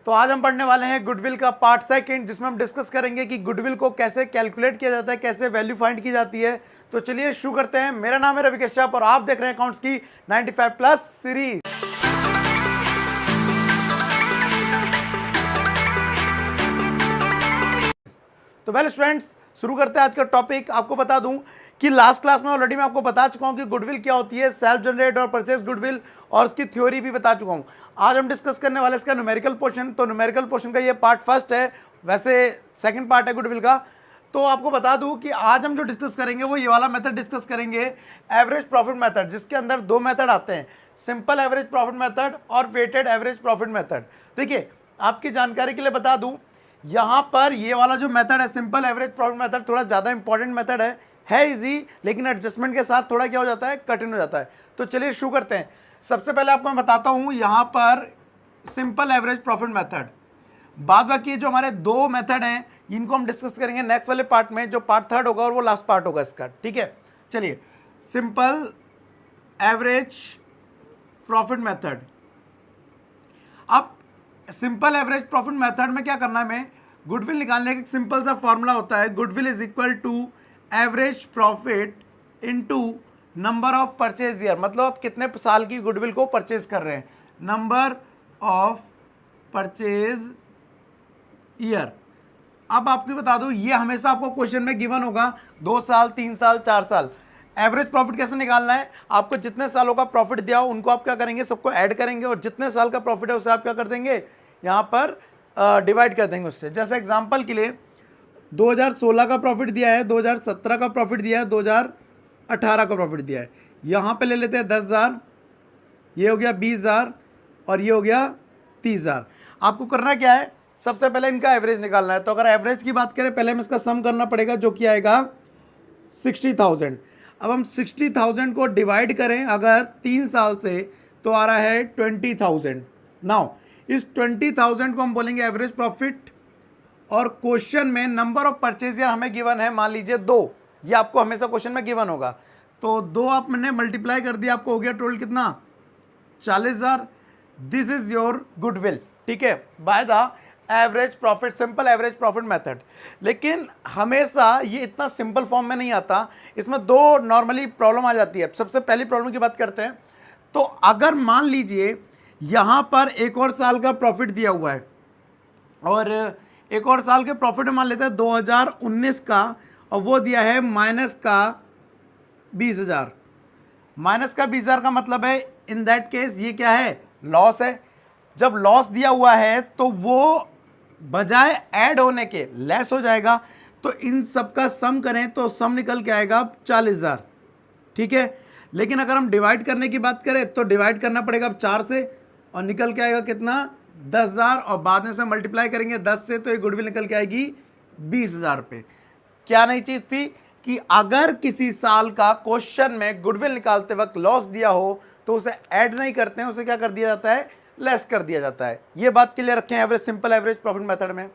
तो आज हम पढ़ने वाले हैं गुडविल का पार्ट सेकंड, जिसमें हम डिस्कस करेंगे कि गुडविल को कैसे कैलकुलेट किया जाता है, कैसे वैल्यू फाइंड की जाती है। तो चलिए शुरू करते हैं। मेरा नाम है रवि कश्यप और आप देख रहे हैं अकाउंट्स की 95 प्लस सीरीज। तो वेल स्टूडेंट्स, शुरू करते हैं आज का टॉपिक। आपको बता दूं कि लास्ट क्लास में ऑलरेडी मैं आपको बता चुका हूं कि गुडविल क्या होती है, सेल्फ जनरेट और परचेज गुडविल, और इसकी थ्योरी भी बता चुका हूं। आज हम डिस्कस करने वाले इसका न्यूमेरिकल पोर्शन। तो न्यूमेरिकल पोर्शन का ये पार्ट फर्स्ट है, वैसे सेकंड पार्ट है गुडविल का। तो आपको बता दूं कि आज हम जो डिस्कस करेंगे वो ये वाला मेथड डिस्कस करेंगे, एवरेज प्रॉफिट मेथड, जिसके अंदर दो मेथड आते हैं, सिंपल एवरेज प्रॉफिट मेथड और वेटेड एवरेज प्रॉफिट मेथड। देखिए, आपकी जानकारी के लिए बता दूं, यहां पर ये वाला जो मेथड है सिंपल एवरेज प्रॉफिट मेथड, थोड़ा ज़्यादा इंपॉर्टेंट मेथड है इजी, लेकिन एडजस्टमेंट के साथ थोड़ा क्या हो जाता है, कठिन हो जाता है। तो चलिए शुरू करते हैं। सबसे पहले आपको मैं बताता हूं यहां पर सिंपल एवरेज प्रॉफिट मेथड। बाद बाकी जो हमारे दो मेथड हैं इनको हम डिस्कस करेंगे नेक्स्ट वाले पार्ट में, जो पार्ट थर्ड होगा और वो लास्ट पार्ट होगा इसका, ठीक है। चलिए, सिंपल एवरेज प्रॉफिट मेथड। अब सिंपल एवरेज प्रॉफिट मेथड में क्या करना है, हमें गुडविल निकालने का एक सिंपल सा फॉर्मूला होता है, goodwill is equal to average profit into number of purchase year. मतलब आप कितने साल की गुडविल को परचेज कर रहे हैं, नंबर ऑफ परचेज ईयर। अब आपको बता दूं, ये हमेशा आपको क्वेश्चन में गिवन होगा, 2 साल, 3 साल, 4 साल। एवरेज प्रॉफिट कैसे निकालना है, आपको जितने सालों का प्रॉफिट दिया हो उनको आप क्या करेंगे, सबको ऐड करेंगे, और जितने साल का प्रॉफिट है उसे आप क्या कर देंगे, यहाँ पर डिवाइड कर देंगे उससे। जैसे एग्जांपल के लिए 2016 का प्रॉफिट दिया है, 2017 का प्रॉफिट दिया है, 2018 का प्रॉफिट दिया है। यहाँ पे ले लेते हैं 10,000, ये हो गया 20,000 और ये हो गया 30,000। आपको करना क्या है, सबसे पहले इनका एवरेज निकालना है। तो अगर एवरेज की बात करें, पहले हमें इसका सम करना पड़ेगा, जो कि आएगा 60,000। अब हम 60,000 को डिवाइड करें अगर 3 साल से, तो आ रहा है 20,000। नाउ इस 20,000 को हम बोलेंगे एवरेज प्रॉफिट, और क्वेश्चन में नंबर ऑफ परचेज ईयर हमें गिवन है, मान लीजिए 2। ये आपको हमेशा क्वेश्चन में गिवन होगा, तो 2 आप मैंने मल्टीप्लाई कर दिया, आपको हो गया टोटल कितना, 40,000। दिस इज योर गुडविल, ठीक है, by the average profit, simple average profit method. लेकिन हमेशा ये इतना सिंपल फॉर्म में नहीं आता, इसमें दो नॉर्मली प्रॉब्लम आ जाती है। सबसे पहली प्रॉब्लम की बात करते हैं। तो अगर मान लीजिए यहां पर एक और साल का प्रॉफिट दिया हुआ है, और एक और साल के प्रॉफिट मान लेते हैं 2019 का, और वो दिया है माइनस का 20,000। माइनस का 20,000 का मतलब है इन दैट केस ये क्या है, लॉस है। जब लॉस दिया हुआ है तो वो बजाय ऐड होने के लेस हो जाएगा। तो इन सब का सम करें तो सम निकल के आएगा 40,000, ठीक है। लेकिन अगर हम डिवाइड करने की बात करें तो डिवाइड करना पड़ेगा अब 4 से, और निकल के आएगा कितना, 10,000, और बाद में से मल्टीप्लाई करेंगे 10 से, तो ये गुडविल निकल के आएगी 20,000 रुपये। क्या नई चीज़ थी कि अगर किसी साल का क्वेश्चन में गुडविल निकालते वक्त लॉस दिया हो तो उसे ऐड नहीं करते हैं, उसे क्या कर दिया जाता है, लेस कर दिया जाता है। ये बात क्लियर रखें average, simple average profit method में।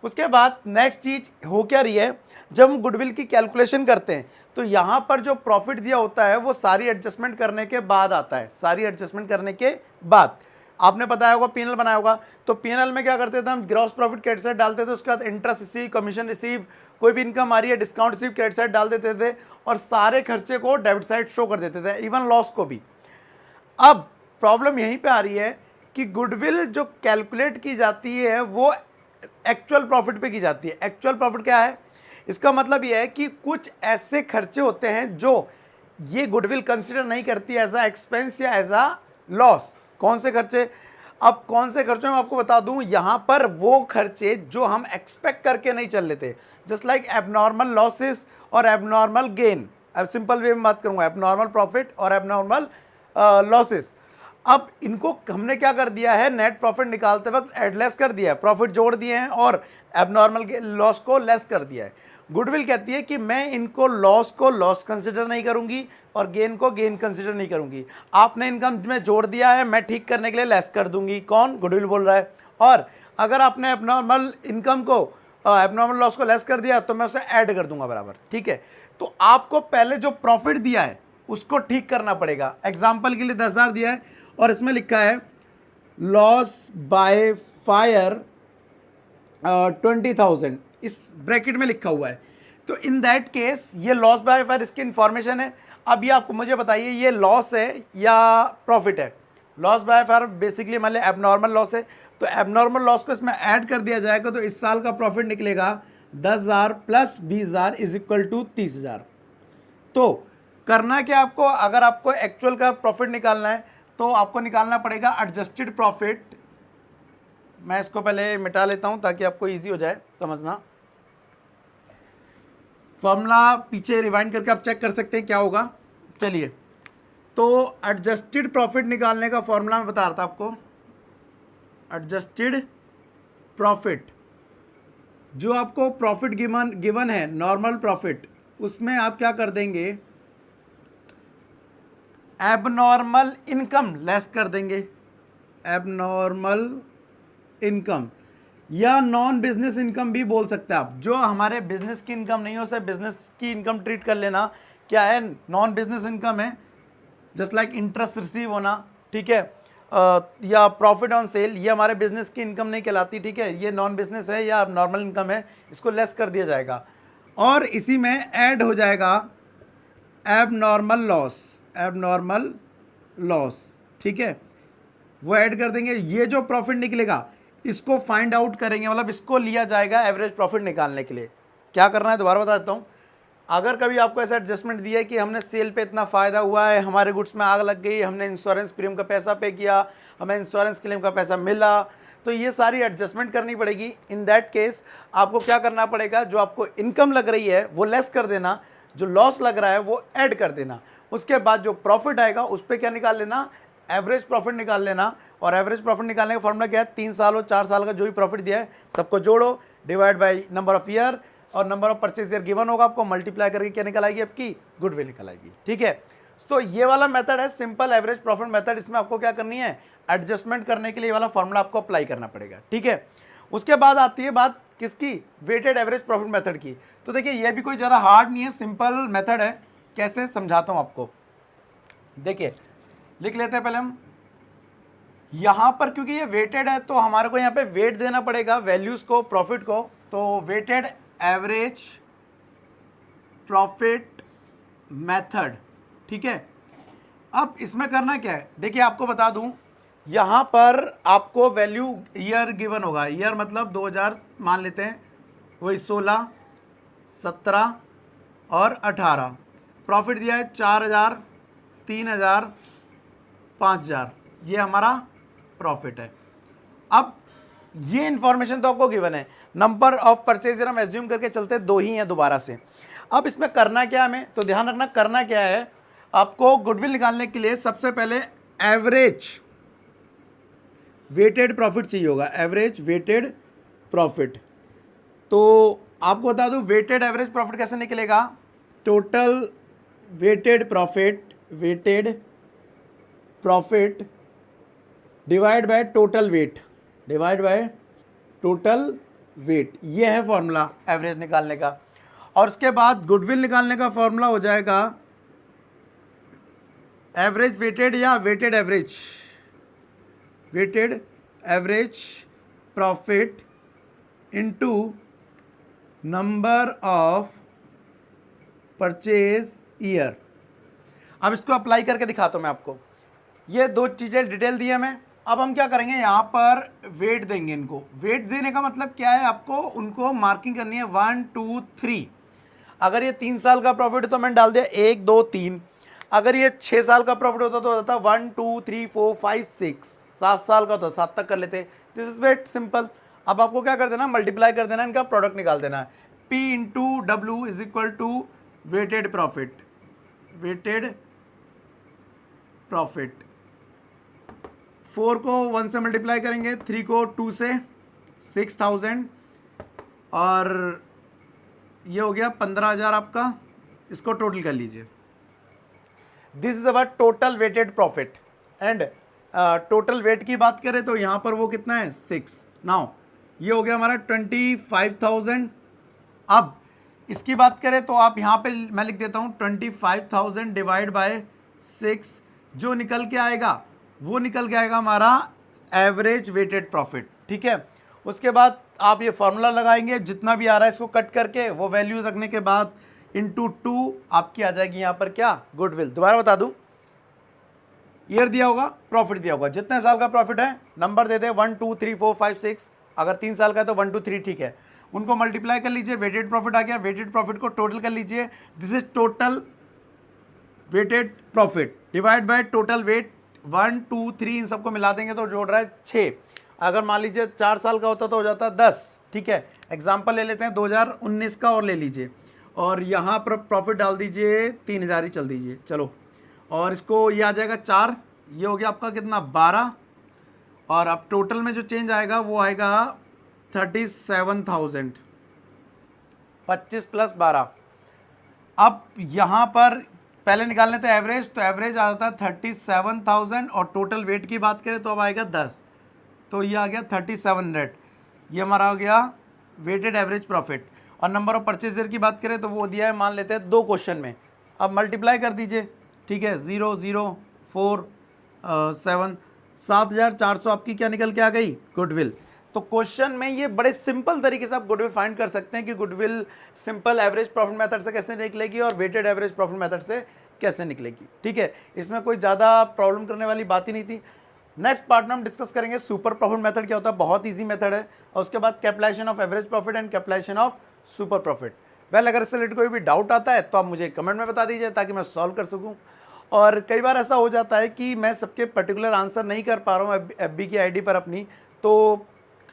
उसके बाद नेक्स्ट चीज हो क्या रही है, जब हम गुडविल की कैलकुलेशन करते हैं तो यहाँ पर जो प्रॉफिट दिया होता है वो सारी एडजस्टमेंट करने के बाद आता है। सारी एडजस्टमेंट करने के बाद आपने बताया होगा, पीएनएल बनाया होगा, तो पीएनएल में क्या करते थे हम, ग्रॉस प्रॉफिट क्रेडिट साइड डालते थे, उसके बाद इंटरेस्ट रिसीव, कमीशन रिसीव, कोई भी इनकम आ रही है डिस्काउंट रिसीव क्रेडिट साइड डाल देते थे, और सारे खर्चे को डेबिट साइड शो कर देते थे, इवन लॉस को भी। अब प्रॉब्लम यहीं पे आ रही है कि गुडविल जो कैलकुलेट की जाती है वो एक्चुअल प्रॉफिट पे की जाती है। एक्चुअल प्रॉफिट क्या है, इसका मतलब ये है कि कुछ ऐसे खर्चे होते हैं जो ये गुडविल कंसीडर नहीं करती एज अ एक्सपेंस या एज अ लॉस। कौन से खर्चे, अब कौन से खर्चों में आपको बता दूं, यहां पर वो खर्चे जो हम एक्सपेक्ट करके नहीं चल लेते, जस्ट लाइक एबनॉर्मल लॉसेस और एबनॉर्मल गेन। अब सिंपल वे में बात करूंगा, एबनॉर्मल प्रॉफिट और एबनॉर्मल लॉसेस। अब इनको हमने क्या कर दिया है, नेट प्रॉफिट निकालते वक्त एडलेस कर दिया है, प्रॉफिट जोड़ दिए हैं और एबनॉर्मल लॉस को लेस कर दिया है। गुडविल कहती है कि मैं इनको लॉस को लॉस कंसिडर नहीं करूंगी और गेन को गेन कंसिडर नहीं करूंगी। आपने इनकम में जोड़ दिया है, मैं ठीक करने के लिए लेस कर दूंगी। कौन, गुडविल बोल रहा है। और अगर आपने एबनॉर्मल इनकम को एबनॉर्मल लॉस को लेस कर दिया तो मैं उसे ऐड कर दूंगा बराबर, ठीक है। तो आपको पहले जो प्रॉफिट दिया है उसको ठीक करना पड़ेगा। एग्जाम्पल के लिए 10,000 दिया है और इसमें लिखा है लॉस बाय फायर 20,000 इस ब्रैकेट में लिखा हुआ है, तो इन दैट केस ये लॉस बाय फायर इसकी इंफॉर्मेशन है। अब ये आपको मुझे बताइए ये लॉस है या प्रॉफिट है। लॉस बाय फायर बेसिकली मान लिया एबनॉर्मल लॉस है, तो एबनॉर्मल लॉस को इसमें ऐड कर दिया जाएगा तो इस साल का प्रॉफिट निकलेगा 10,000 प्लस 20,000 इज इक्वल टू 30,000। तो करना क्या आपको, अगर आपको एक्चुअल का प्रॉफिट निकालना है तो आपको निकालना पड़ेगा एडजस्टेड प्रॉफिट। मैं इसको पहले मिटा लेता हूं ताकि आपको इजी हो जाए समझना। फॉर्मूला पीछे रिवाइंड करके आप चेक कर सकते हैं क्या होगा। चलिए, तो एडजस्टेड प्रॉफिट निकालने का फॉर्मूला मैं बता रहा था आपको। एडजस्टेड प्रॉफिट, जो आपको प्रॉफिट गिवन है नॉर्मल प्रॉफिट, उसमें आप क्या कर देंगे, एबनॉर्मल इनकम लेस कर देंगे। एबनॉर्मल इनकम या नॉन बिजनेस इनकम भी बोल सकते हैं आप, जो हमारे बिजनेस की इनकम नहीं हो, उसे बिजनेस की इनकम ट्रीट कर लेना। क्या है, नॉन बिजनेस इनकम है, जस्ट लाइक इंटरेस्ट रिसीव होना, ठीक है, या प्रॉफिट ऑन सेल, ये हमारे बिजनेस की इनकम नहीं कहलाती, ठीक है, ये नॉन बिजनेस है या नॉर्मल इनकम है, इसको लेस कर दिया जाएगा। और इसी में ऐड हो जाएगा एबनॉर्मल लॉस, एबनॉर्मल लॉस, ठीक है, वो ऐड कर देंगे। ये जो प्रॉफिट निकलेगा इसको फाइंड आउट करेंगे, मतलब इसको लिया जाएगा एवरेज प्रॉफिट निकालने के लिए। क्या करना है दोबारा बता देता हूँ। अगर कभी आपको ऐसा एडजस्टमेंट दिया है कि हमने सेल पे इतना फ़ायदा हुआ है, हमारे गुड्स में आग लग गई, हमने इंश्योरेंस प्रीमियम का पैसा पे किया, हमें इंश्योरेंस क्लेम का पैसा मिला, तो ये सारी एडजस्टमेंट करनी पड़ेगी। इन दैट केस आपको क्या करना पड़ेगा, जो आपको इनकम लग रही है वो लेस कर देना, जो लॉस लग रहा है वो ऐड कर देना। उसके बाद जो प्रॉफिट आएगा उस पर क्या निकाल लेना, एवरेज प्रॉफिट निकाल लेना। और एवरेज प्रॉफिट निकालने का फॉर्मूला क्या है, 3 साल और 4 साल का जो भी प्रॉफिट दिया है सबको जोड़ो, divide by number of year, और number of purchase year given होगा आपको, मल्टीप्लाई करके क्या निकल आएगी, आपकी गुडविल निकल आएगी, ठीक है। तो ये वाला मेथड है सिंपल एवरेज प्रॉफिट मेथड। इसमें आपको क्या करनी है, एडजस्टमेंट करने के लिए वाला फॉर्मूला आपको अप्लाई करना पड़ेगा, ठीक है। उसके बाद आती है बात किसकी, वेटेड एवरेज प्रॉफिट मेथड की। तो देखिए ये भी कोई ज़्यादा हार्ड नहीं है, सिंपल मेथड है। कैसे समझाता हूँ आपको, देखिए लिख लेते हैं पहले हम यहाँ पर, क्योंकि ये वेटेड है तो हमारे को यहाँ पे वेट देना पड़ेगा वैल्यूज़ को, प्रॉफिट को। तो वेटेड एवरेज प्रॉफिट मेथड, ठीक है। अब इसमें करना क्या है, देखिए आपको बता दूं, यहाँ पर आपको वैल्यू ईयर गिवन होगा, ईयर मतलब 2000 मान लेते हैं, वही 16, 17 और 18। प्रॉफिट दिया है 4,000, 3,000, 5,000, ये हमारा प्रॉफिट है। अब ये इंफॉर्मेशन तो आपको गिवन है, नंबर ऑफ परचेज हम एज्यूम करके चलते हैं 2 ही हैं दोबारा से। अब इसमें करना क्या है हमें, तो ध्यान रखना करना क्या है, आपको गुडविल निकालने के लिए सबसे पहले एवरेज वेटेड प्रॉफिट चाहिए होगा, एवरेज वेटेड प्रॉफिट। तो आपको बता दूं वेटेड एवरेज प्रॉफिट कैसे निकलेगा, total weighted profit, weighted profit divide by total weight, divide by total weight, ये है फॉर्मूला एवरेज निकालने का। और उसके बाद गुडविल निकालने का फॉर्मूला हो जाएगा एवरेज वेटेड या weighted average, weighted average profit into number of purchase year. अब इसको अप्लाई करके दिखाता हूं मैं आपको, ये 2 चीज़ें डिटेल दी है मैं। अब हम क्या करेंगे, यहाँ पर वेट देंगे इनको। वेट देने का मतलब क्या है, आपको उनको मार्किंग करनी है 1, 2, 3। अगर ये 3 साल का प्रॉफिट है तो मैंने डाल दिया 1, 2, 3। अगर ये 6 साल का प्रॉफिट होता तो होता 1, 2, 3, 4, 5, 6। 7 साल का तो 7 तक कर लेते। This is wait simple. अब आपको क्या कर देना, मल्टीप्लाई कर देना, इनका प्रोडक्ट निकाल देना है। P into W is equal to weighted profit, weighted profit. 4 को 1 से मल्टीप्लाई करेंगे, 3 को 2 से 6,000, और ये हो गया 15,000 आपका। इसको टोटल कर लीजिए। This is our total weighted profit. And total weight की बात करें तो यहाँ पर वो कितना है, 6। नाउ ये हो गया हमारा 25,000। अब इसकी बात करें तो आप यहाँ पे मैं लिख देता हूँ 25,000 डिवाइड बाय 6, जो निकल के आएगा वो निकल के आएगा हमारा एवरेज वेटेड प्रॉफिट। ठीक है। उसके बाद आप ये फार्मूला लगाएंगे, जितना भी आ रहा है इसको कट करके वो वैल्यूज रखने के बाद इंटू 2 आपकी आ जाएगी यहाँ पर क्या, गुडविल। दोबारा बता दूं, ईयर दिया होगा, प्रॉफिट दिया होगा, जितने साल का प्रॉफिट है नंबर दे दे 1 2 3 4 5 6, अगर 3 साल का है तो 1 2 3, ठीक है। उनको मल्टीप्लाई कर लीजिए, वेटेड प्रॉफिट आ गया, वेटेड प्रॉफिट को टोटल कर लीजिए, this is total weighted profit divide by total weight 1 2 3, इन सबको मिला देंगे तो जोड़ रहा है 6। अगर मान लीजिए 4 साल का होता तो हो जाता 10, ठीक है। एग्जाम्पल ले लेते हैं 2019 का और ले लीजिए, और यहाँ पर प्रॉफिट डाल दीजिए 3000 ही चल दीजिए, चलो। और इसको ये आ जाएगा 4, ये हो गया आपका कितना 12, और अब टोटल में जो चेंज आएगा वो आएगा 37,000, 25 प्लस 12। अब यहाँ पर पहले निकाल लेते हैं एवरेज, तो एवरेज आ जाता है 37,000, और टोटल वेट की बात करें तो अब आएगा 10, तो ये आ गया 3700, ये हमारा हो गया वेटेड एवरेज प्रॉफिट। और नंबर ऑफ परचेज ईयर की बात करें तो वो दिया है, मान लेते हैं 2 क्वेश्चन में, अब मल्टीप्लाई कर दीजिए, ठीक है। 0 0 4 7, 7,400 आपकी क्या निकल के आ गई, गुडविल। तो क्वेश्चन में ये बड़े सिंपल तरीके से आप गुडविल फाइंड कर सकते हैं कि goodwill simple average profit method से कैसे निकलेगी और वेटेड एवरेज प्रॉफिट मेथड से कैसे निकलेगी, ठीक है। इसमें कोई ज़्यादा प्रॉब्लम करने वाली बात ही नहीं थी। नेक्स्ट पार्ट में हम डिस्कस करेंगे सुपर प्रॉफिट मेथड क्या होता है, बहुत ईजी मेथड है, और उसके बाद capitalisation of average profit and capitalisation of super profit. Well, अगर इससे रिलेटेड कोई भी डाउट आता है तो आप मुझे कमेंट में बता दीजिए ताकि मैं सॉल्व कर सकूं। और कई बार ऐसा हो जाता है कि मैं सबके पर्टिकुलर आंसर नहीं कर पा रहा हूँ FB की ID पर अपनी, तो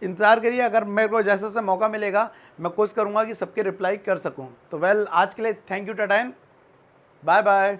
इंतज़ार करिए, अगर मेरे को जैसे जैसे मौका मिलेगा मैं कोशिश करूँगा कि सबके रिप्लाई कर सकूँ। तो वेल, आज के लिए thank you, tata and bye bye.